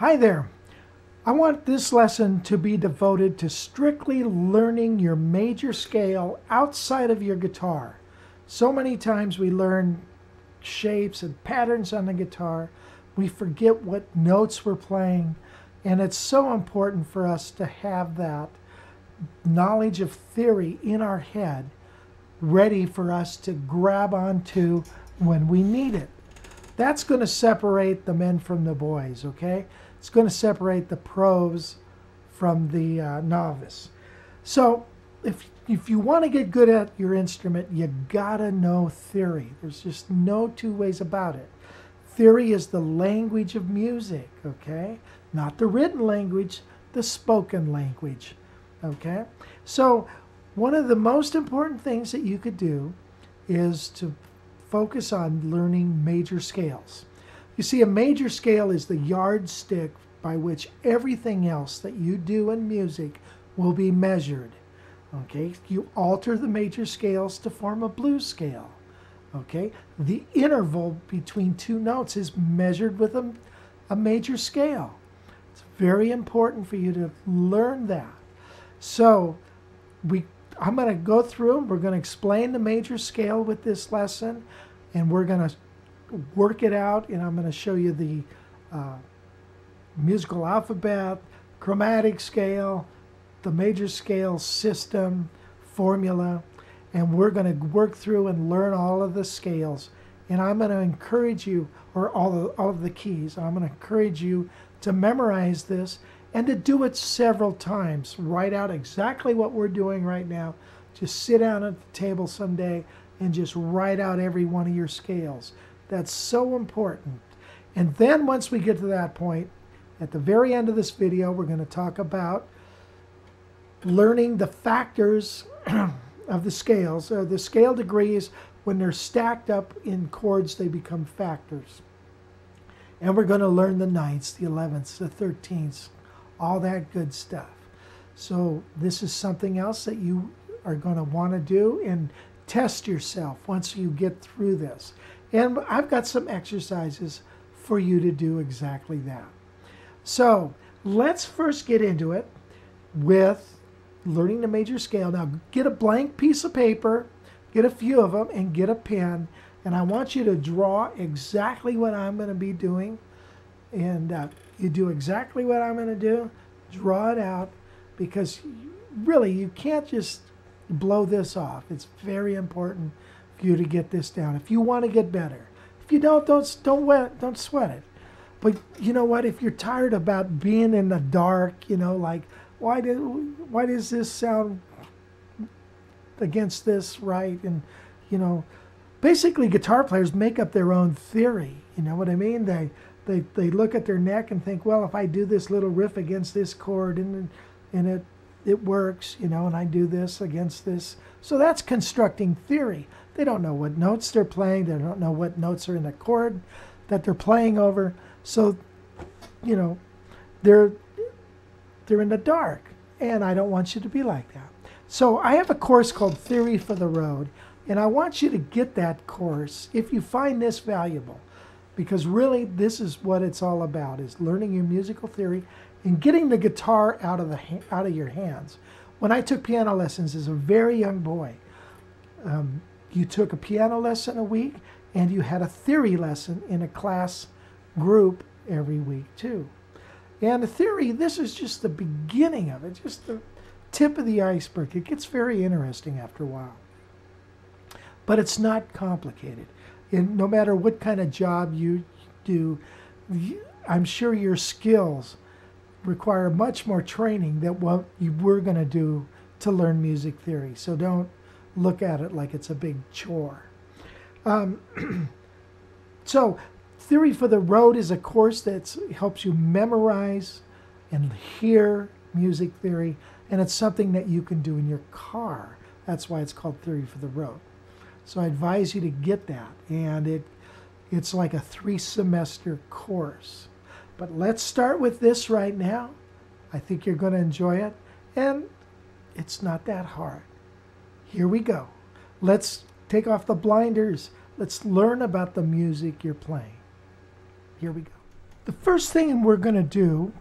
Hi there. I want this lesson to be devoted to strictly learning your major scale outside of your guitar. So many times we learn shapes and patterns on the guitar, we forget what notes we're playing, and it's so important for us to have that knowledge of theory in our head ready for us to grab onto when we need it. That's going to separate the men from the boys, okay? It's going to separate the pros from the novice. So if you want to get good at your instrument, you gotta know theory. There's just no two ways about it. Theory is the language of music, okay? Not the written language, the spoken language, okay? So one of the most important things that you could do is to focus on learning major scales. You see, a major scale is the yardstick by which everything else that you do in music will be measured. Okay, you alter the major scales to form a blues scale. Okay, the interval between two notes is measured with a major scale. It's very important for you to learn that. So I'm going to go through and we're going to explain the major scale with this lesson, and we're going to work it out, and I'm going to show you the musical alphabet, chromatic scale, the major scale system, formula, and we're going to work through and learn all of the scales. And I'm going to encourage you, or all of the keys, I'm going to encourage you to memorize this and to do it several times. Write out exactly what we're doing right now. Just sit down at the table someday and just write out every one of your scales. That's so important. And then once we get to that point, at the very end of this video, we're going to talk about learning the factors of the scales. The scale degrees, when they're stacked up in chords, they become factors. And we're going to learn the ninths, the 11ths, the 13ths, all that good stuff. So this is something else that you are going to want to do and test yourself once you get through this. And I've got some exercises for you to do exactly that. So let's first get into it with learning the major scale. Now get a blank piece of paper, get a few of them, and get a pen. And I want you to draw exactly what I'm going to be doing. And you do exactly what I'm going to do. Draw it out, because really you can't just blow this off. It's very important for you to get this down if you want to get better. If you don't sweat it. But you know what? If you're tired about being in the dark, you know, like why does this sound against this right? And you know, basically guitar players make up their own theory. You know what I mean? They look at their neck and think, well, if I do this little riff against this chord and it works, you know, and I do this against this. So that's constructing theory. They don't know what notes they're playing. They don't know what notes are in the chord that they're playing over. So, you know, they're in the dark, and I don't want you to be like that. So I have a course called Theory for the Road, and I want you to get that course if you find this valuable, because really this is what it's all about, is learning your musical theory and getting the guitar out of your hands. When I took piano lessons as a very young boy, you took a piano lesson a week, and you had a theory lesson in a class group every week too. And the theory, this is just the beginning of it, just the tip of the iceberg. It gets very interesting after a while. But it's not complicated. And no matter what kind of job you do, I'm sure your skills require much more training than what you were going to do to learn music theory. So don't look at it like it's a big chore. So Theory for the Road is a course that helps you memorize and hear music theory, and it's something that you can do in your car. That's why it's called Theory for the Road. So I advise you to get that, and it's like a 3-semester course. But let's start with this right now. I think you're going to enjoy it, and it's not that hard. Here we go. Let's take off the blinders. Let's learn about the music you're playing. Here we go. The first thing we're going to do